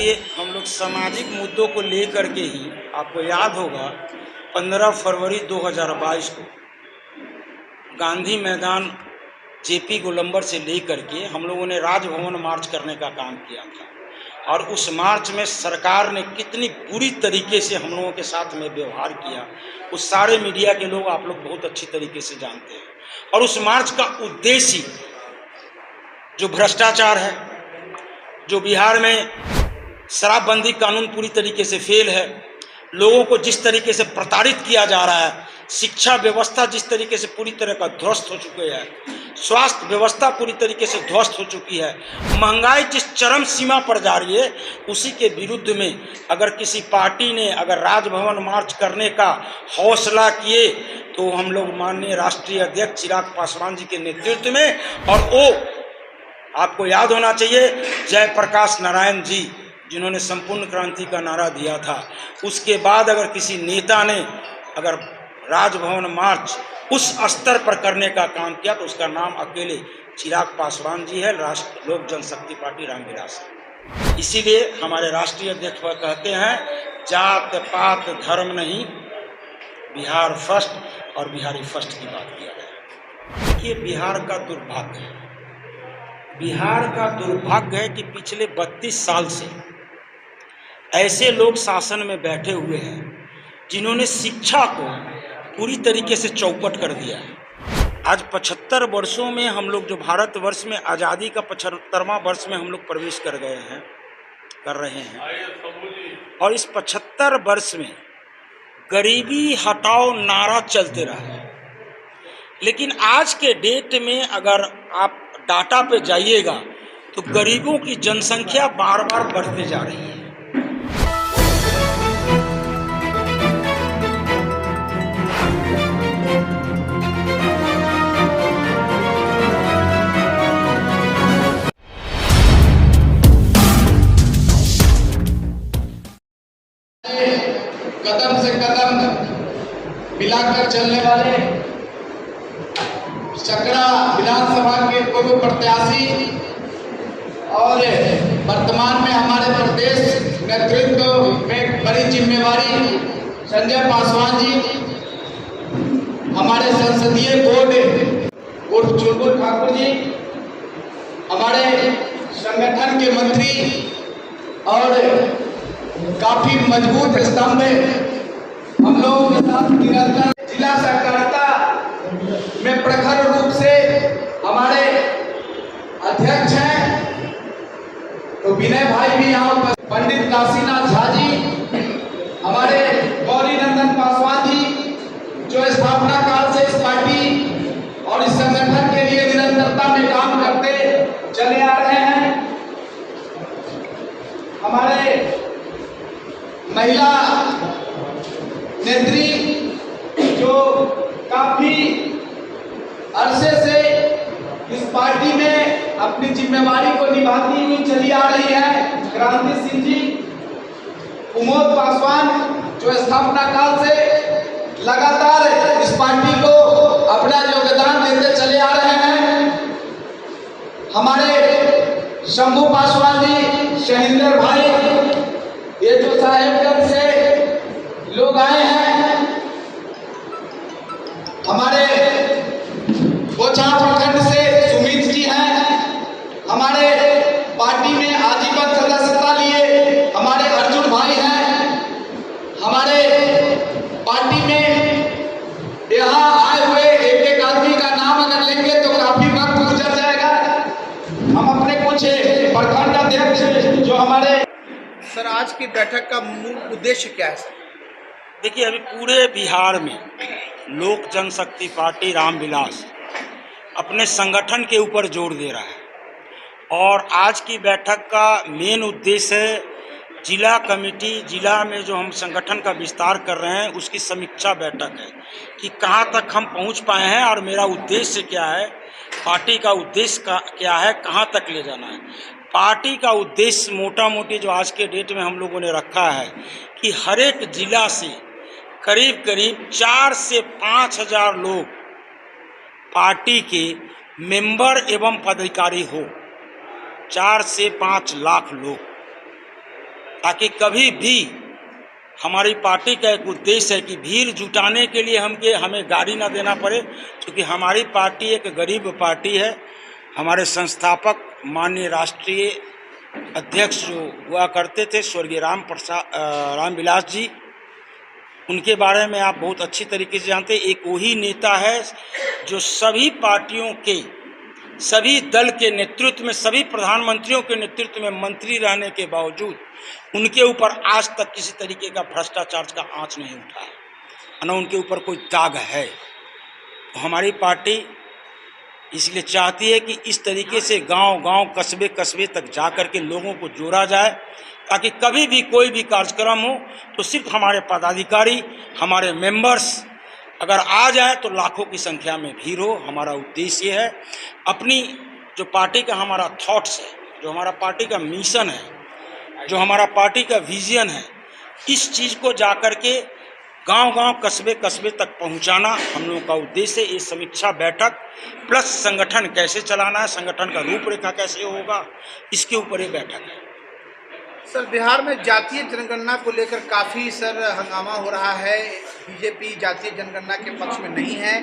देखिए, हम लोग सामाजिक मुद्दों को लेकर के ही, आपको याद होगा 15 फरवरी 2022 को गांधी मैदान जेपी गोलंबर से लेकर के हम लोगों ने राजभवन मार्च करने का काम किया था। और उस मार्च में सरकार ने कितनी बुरी तरीके से हम लोगों के साथ में व्यवहार किया, उस सारे मीडिया के लोग, आप लोग बहुत अच्छी तरीके से जानते हैं। और उस मार्च का उद्देश्य जो भ्रष्टाचार है, जो बिहार में शराबबंदी कानून पूरी तरीके से फेल है, लोगों को जिस तरीके से प्रताड़ित किया जा रहा है, शिक्षा व्यवस्था जिस तरीके से पूरी तरह का ध्वस्त हो चुकी है, स्वास्थ्य व्यवस्था पूरी तरीके से ध्वस्त हो चुकी है, महंगाई जिस चरम सीमा पर जा रही है, उसी के विरुद्ध में अगर किसी पार्टी ने अगर राजभवन मार्च करने का हौसला किए तो हम लोग माननीय राष्ट्रीय अध्यक्ष चिराग पासवान जी के नेतृत्व में, और वो आपको याद होना चाहिए जयप्रकाश नारायण जी जिन्होंने संपूर्ण क्रांति का नारा दिया था, उसके बाद अगर किसी नेता ने अगर राजभवन मार्च उस स्तर पर करने का काम किया तो उसका नाम अकेले चिराग पासवान जी है, राष्ट्र लोक जनशक्ति पार्टी रामविलास है। इसीलिए हमारे राष्ट्रीय अध्यक्ष कहते हैं, जात पात धर्म नहीं, बिहार फर्स्ट और बिहारी फर्स्ट की बात किया है। देखिए, बिहार का दुर्भाग्य है, बिहार का दुर्भाग्य है कि पिछले 32 साल से ऐसे लोग शासन में बैठे हुए हैं जिन्होंने शिक्षा को पूरी तरीके से चौपट कर दिया है। आज 75 वर्षों में हम लोग जो भारतवर्ष में आज़ादी का 75वां वर्ष में हम लोग प्रवेश कर रहे हैं, और इस 75 वर्ष में गरीबी हटाओ नारा चलते रहा है। लेकिन आज के डेट में अगर आप डाटा पे जाइएगा तो गरीबों की जनसंख्या बार बार बढ़ते जा रही है। कदम से कदम मिलाकर चलने वाले चकरा विधानसभा के पूर्व प्रत्याशी और वर्तमान में हमारे प्रदेश नेतृत्व में बड़ी जिम्मेवारी संजय पासवान जी, हमारे संसदीय बोर्ड उर्फ चुलबुल ठाकुर जी, हमारे संगठन के मंत्री और काफी मजबूत स्तंभ हम लोग निरंतर जिला सहकारिता में प्रखर रूप से हमारे अध्यक्ष हैं, तो विनय भाई भी यहाँ पर, पंडित काशीनाथ झा जी, हमारे गौरी नंदन पासवान जी जो स्थापना काल से इस पार्टी और इस संगठन के लिए निरंतरता में काम करते चले आ रहे हैं, हमारे महिला नेत्री जो काफी अरसे से इस पार्टी में अपनी जिम्मेवारी को निभाती हुई चली आ रही है, क्रांति सिंह जी, उमोद पासवान जो स्थापना काल से लगातार इस पार्टी को अपना योगदान देते चले आ रहे हैं, हमारे शंभू पासवान जी, शहिंदर भाई, ये जो साहेबगंज से लोग आए हैं, हमारे बोचा प्रखंड से सुमित जी हैं, हमारे पार्टी में आजीवन सदस्यता लिए हमारे अर्जुन भाई हैं, हमारे पार्टी में यहाँ आए हुए एक एक आदमी का नाम अगर लेंगे तो काफी वक्त गुजर जाएगा। हम अपने कुछ प्रखंड अध्यक्ष जो हमारे सर, आज की बैठक का मूल उद्देश्य क्या है सर? देखिए, अभी पूरे बिहार में लोक जनशक्ति पार्टी रामविलास अपने संगठन के ऊपर जोर दे रहा है, और आज की बैठक का मेन उद्देश्य है जिला कमेटी, जिला में जो हम संगठन का विस्तार कर रहे हैं उसकी समीक्षा बैठक है कि कहाँ तक हम पहुँच पाए हैं और मेरा उद्देश्य क्या है, पार्टी का उद्देश्य क्या है, कहाँ तक ले जाना है। पार्टी का उद्देश्य मोटा मोटी जो आज के डेट में हम लोगों ने रखा है कि हर एक जिला से करीब करीब 4 से 5 हज़ार लोग पार्टी के मेंबर एवं पदाधिकारी हो, 4 से 5 लाख लोग। ताकि कभी भी हमारी पार्टी का एक उद्देश्य है कि भीड़ जुटाने के लिए हमें गाड़ी ना देना पड़े, क्योंकि हमारी पार्टी एक गरीब पार्टी है। हमारे संस्थापक माननीय राष्ट्रीय अध्यक्ष जो हुआ करते थे स्वर्गीय रामविलास जी, उनके बारे में आप बहुत अच्छी तरीके से जानते हैं। एक वही नेता है जो सभी पार्टियों के, सभी दल के नेतृत्व में, सभी प्रधानमंत्रियों के नेतृत्व में मंत्री रहने के बावजूद उनके ऊपर आज तक किसी तरीके का भ्रष्टाचार का आंच नहीं उठा है, न उनके ऊपर कोई दाग है। तो हमारी पार्टी इसलिए चाहती है कि इस तरीके से गांव-गांव, कस्बे-कस्बे तक जा कर के लोगों को जोड़ा जाए, ताकि कभी भी कोई भी कार्यक्रम हो तो सिर्फ हमारे पदाधिकारी, हमारे मेंबर्स अगर आ जाए तो लाखों की संख्या में भीड़ हो। हमारा उद्देश्य है, अपनी जो पार्टी का हमारा थॉट्स है, जो हमारा पार्टी का मिशन है, जो हमारा पार्टी का विजन है, इस चीज़ को जा कर के गांव-गांव, कस्बे-कस्बे तक पहुंचाना हम लोगों का उद्देश्य है। ये समीक्षा बैठक प्लस संगठन कैसे चलाना है, संगठन का रूपरेखा कैसे होगा, इसके ऊपर ये बैठक है। सर, बिहार में जातीय जनगणना को लेकर काफ़ी हंगामा हो रहा है। बीजेपी जातीय जनगणना के पक्ष में नहीं है,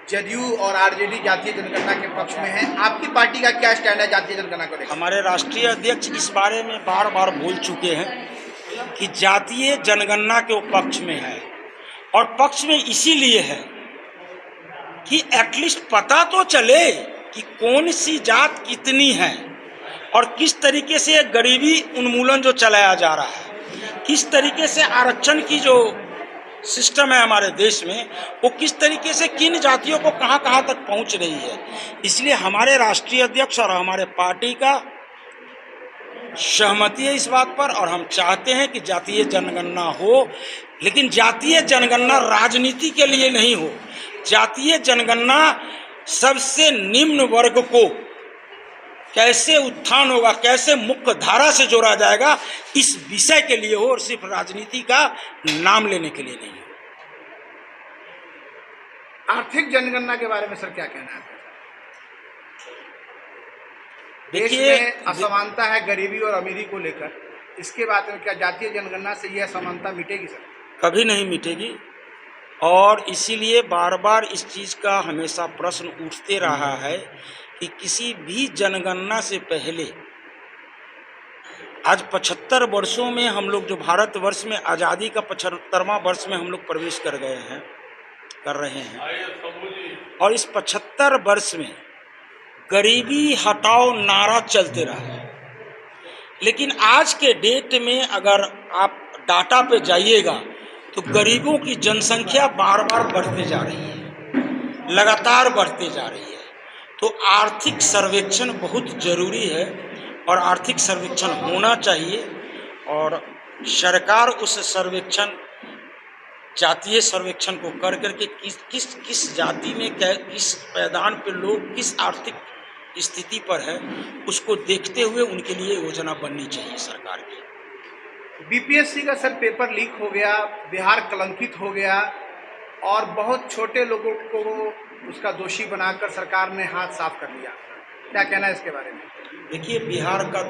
जदयू और आरजेडी जातीय जनगणना के पक्ष में है। आपकी पार्टी का क्या स्टैंड है जातीय जनगणना को लेकर? हमारे राष्ट्रीय अध्यक्ष इस बारे में बार बार बोल चुके हैं कि जातीय जनगणना के पक्ष में है, और पक्ष में इसीलिए है कि एटलीस्ट पता तो चले कि कौन सी जात कितनी है और किस तरीके से गरीबी उन्मूलन जो चलाया जा रहा है, किस तरीके से आरक्षण की जो सिस्टम है हमारे देश में, वो किस तरीके से किन जातियों को कहां कहां तक पहुंच रही है। इसलिए हमारे राष्ट्रीय अध्यक्ष और हमारे पार्टी का सहमति है इस बात पर, और हम चाहते हैं कि जातीय जनगणना हो, लेकिन जातीय जनगणना राजनीति के लिए नहीं हो। जातीय जनगणना सबसे निम्न वर्ग को कैसे उत्थान होगा, कैसे मुख्य धारा से जोड़ा जाएगा, इस विषय के लिए हो, और सिर्फ राजनीति का नाम लेने के लिए नहीं हो। आर्थिक जनगणना के बारे में सर क्या कहना है? देश देखिए, में असमानता है गरीबी और अमीरी को लेकर, इसके बारे में क्या जातीय जनगणना से यह असमानता मिटेगी सर? कभी नहीं मिटेगी, और इसीलिए बार बार इस चीज़ का हमेशा प्रश्न उठते रहा है कि किसी भी जनगणना से पहले, आज 75 वर्षों में हम लोग, जो भारतवर्ष में आज़ादी का 75वां वर्ष में हम लोग प्रवेश कर रहे हैं, और इस 75 वर्ष में गरीबी हटाओ नारा चलते रहा। लेकिन आज के डेट में अगर आप डाटा पे जाइएगा तो गरीबों की जनसंख्या बार बार बढ़ते जा रही है, लगातार बढ़ते जा रही है। तो आर्थिक सर्वेक्षण बहुत ज़रूरी है, और आर्थिक सर्वेक्षण होना चाहिए, और सरकार उस सर्वेक्षण, जातीय सर्वेक्षण को कर करके किस जाति में किस पैदान पे लोग किस आर्थिक स्थिति पर है, उसको देखते हुए उनके लिए योजना बननी चाहिए सरकार की। बीपीएससी का सर पेपर लीक हो गया, बिहार कलंकित हो गया, और बहुत छोटे लोगों को उसका दोषी बनाकर सरकार ने हाथ साफ कर लिया। क्या कहना है इसके बारे में? देखिए, बिहार का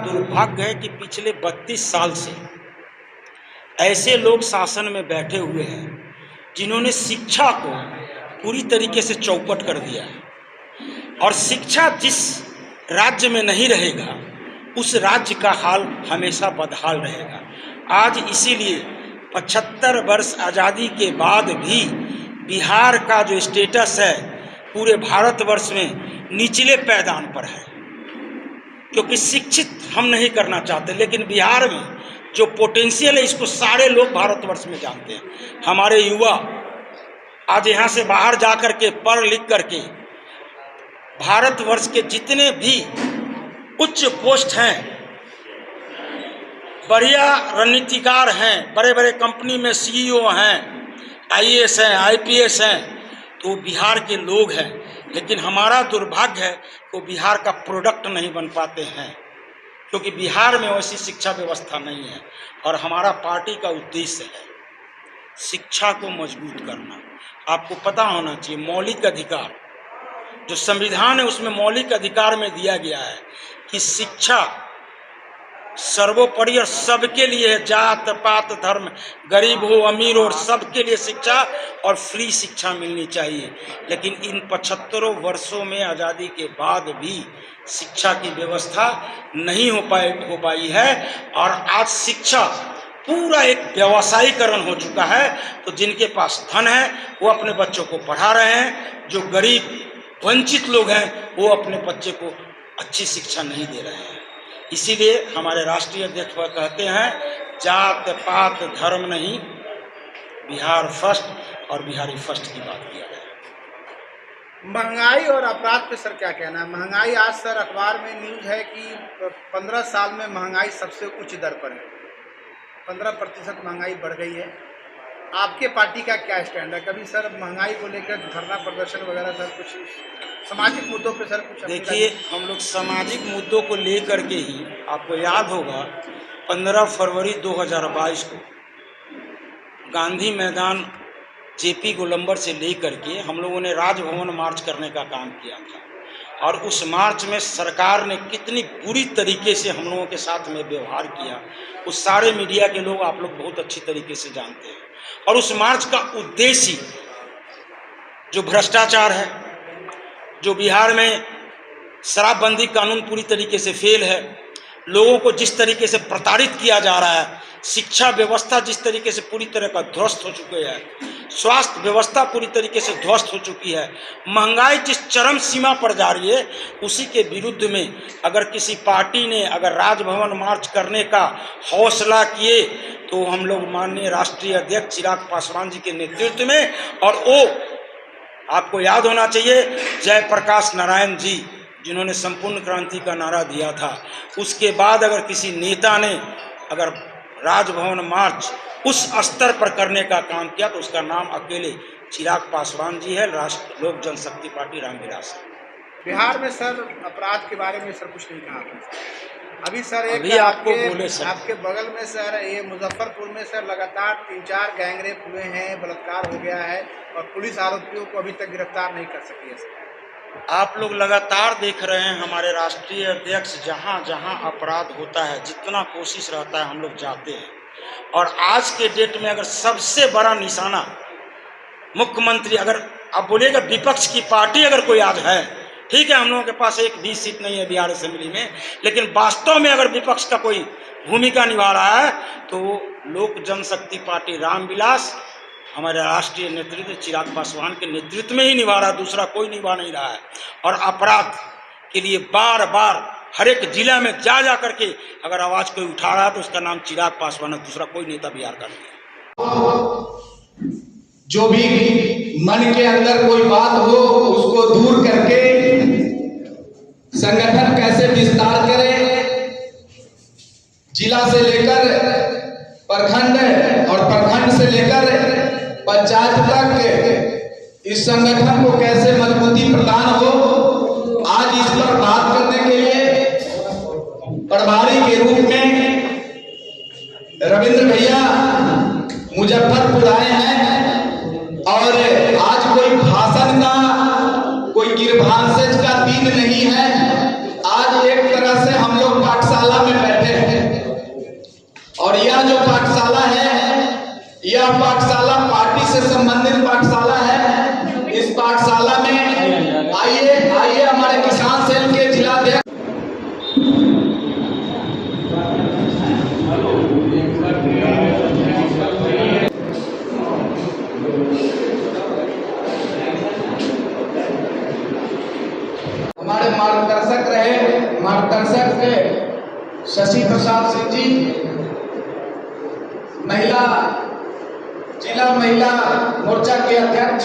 दुर्भाग्य है कि पिछले 32 साल से ऐसे लोग शासन में बैठे हुए हैं जिन्होंने शिक्षा को पूरी तरीके से चौपट कर दिया है, और शिक्षा जिस राज्य में नहीं रहेगा उस राज्य का हाल हमेशा बदहाल रहेगा। आज इसीलिए 75 वर्ष आज़ादी के बाद भी बिहार का जो स्टेटस है पूरे भारतवर्ष में निचले पैदान पर है, क्योंकि शिक्षित हम नहीं करना चाहते, लेकिन बिहार में जो पोटेंशियल है इसको सारे लोग भारतवर्ष में जानते हैं। हमारे युवा आज यहाँ से बाहर जा कर के पढ़ लिख करके भारतवर्ष के जितने भी उच्च पोस्ट हैं, बढ़िया रणनीतिकार हैं, बड़े बड़े कंपनी में सीईओ हैं, आईएएस हैं, आईपीएस हैं, तो बिहार के लोग हैं। लेकिन हमारा दुर्भाग्य है कि बिहार का प्रोडक्ट नहीं बन पाते हैं, क्योंकि बिहार में वैसी शिक्षा व्यवस्था नहीं है। और हमारा पार्टी का उद्देश्य है शिक्षा को मजबूत करना। आपको पता होना चाहिए, मौलिक अधिकार जो संविधान है उसमें मौलिक अधिकार में दिया गया है कि शिक्षा सर्वोपरि और सबके लिए है। जात पात धर्म, गरीब हो अमीर हो, सबके लिए शिक्षा और फ्री शिक्षा मिलनी चाहिए। लेकिन इन 75 वर्षों में आज़ादी के बाद भी शिक्षा की व्यवस्था नहीं हो पाई है। और आज शिक्षा पूरा एक व्यवसायीकरण हो चुका है। तो जिनके पास धन है वो अपने बच्चों को पढ़ा रहे हैं, जो गरीब वंचित लोग हैं वो अपने बच्चे को अच्छी शिक्षा नहीं दे रहे हैं। इसीलिए हमारे राष्ट्रीय अध्यक्ष कहते हैं जात पात धर्म नहीं, बिहार फर्स्ट और बिहारी फर्स्ट की बात किया है। महंगाई और अपराध पे सर क्या कहना है? महंगाई आज सर अखबार में न्यूज़ है कि 15 साल में महंगाई सबसे उच्च दर पर है, 15% महंगाई बढ़ गई है। आपके पार्टी का क्या स्टैंड है? कभी सर महंगाई को लेकर धरना प्रदर्शन वगैरह सर कुछ सामाजिक मुद्दों पे सर कुछ? देखिए, हम लोग सामाजिक मुद्दों को लेकर के ही, आपको याद होगा 15 फरवरी 2022 को गांधी मैदान जेपी गोलंबर से लेकर के हम लोगों ने राजभवन मार्च करने का काम किया था। और उस मार्च में सरकार ने कितनी बुरी तरीके से हम लोगों के साथ में व्यवहार किया, उस सारे मीडिया के लोग, आप लोग बहुत अच्छी तरीके से जानते हैं। और उस मार्च का उद्देश्य जो भ्रष्टाचार है, जो बिहार में शराबबंदी कानून पूरी तरीके से फेल है, लोगों को जिस तरीके से प्रताड़ित किया जा रहा है, शिक्षा व्यवस्था जिस तरीके से पूरी तरह का ध्वस्त हो चुकी है, स्वास्थ्य व्यवस्था पूरी तरीके से ध्वस्त हो चुकी है, महंगाई जिस चरम सीमा पर जा रही है, उसी के विरुद्ध में अगर किसी पार्टी ने अगर राजभवन मार्च करने का हौसला किए तो हम लोग माननीय राष्ट्रीय अध्यक्ष चिराग पासवान जी के नेतृत्व में, और वो आपको याद होना चाहिए जयप्रकाश नारायण जी जिन्होंने संपूर्ण क्रांति का नारा दिया था, उसके बाद अगर किसी नेता ने अगर राजभवन मार्च उस स्तर पर करने का काम किया तो उसका नाम अकेले चिराग पासवान जी है, राष्ट्र लोक जनशक्ति पार्टी रामविलास। बिहार में सर अपराध के बारे में सर कुछ नहीं कहा आपने। अभी सर एक अभी आपको बोले सर, आपके बगल में सर ये मुजफ्फरपुर में सर लगातार 3-4 गैंगरेप हुए हैं, बलात्कार हो गया है और पुलिस आरोपियों को अभी तक गिरफ्तार नहीं कर सकी है सर। आप लोग लगातार देख रहे हैं हमारे राष्ट्रीय अध्यक्ष जहां जहां अपराध होता है, जितना कोशिश रहता है हम लोग जाते हैं। और आज के डेट में अगर सबसे बड़ा निशाना मुख्यमंत्री, अगर आप बोलिएगा विपक्ष की पार्टी अगर कोई आज है, ठीक है हम लोगों के पास एक भी सीट नहीं है बिहार असेंबली में, लेकिन वास्तव में अगर विपक्ष का कोई भूमिका निभा रहा है तो लोक जनशक्ति पार्टी रामविलास हमारे राष्ट्रीय नेतृत्व चिराग पासवान के नेतृत्व में ही निभा रहा है, दूसरा कोई निभा नहीं रहा है। और अपराध के लिए बार बार हर एक जिला में जा करके अगर आवाज कोई उठा रहा है तो उसका नाम चिराग पासवान है, दूसरा कोई नेता बिहार का नहीं। जो भी मन के अंदर कोई बात हो उसको दूर करके संगठन कैसे विस्तार करें, जिला से लेकर प्रखंड और प्रखंड से लेकर पंचायत तक इस संगठन को कैसे मजबूती प्रदान हो, आज इस पर बात करने के लिए प्रभारी के रूप में रविंद्र भैया मुजफ्फरपुर आए हैं। और आज कोई भाषण का, कोई गिरभाषज का दिन नहीं है, आज एक तरह से हम लोग पाठशाला में बैठे हैं। और यह जो पाठशाला है, यह पाठशाला पार्टी से संबंधित पाठशाला है। इस पाठशाला में आइए हमारे किसान सेल के जिलाध्यक्ष हमारे मार्गदर्शक शशि प्रसाद सिंह जी, जिला महिला मोर्चा के अध्यक्ष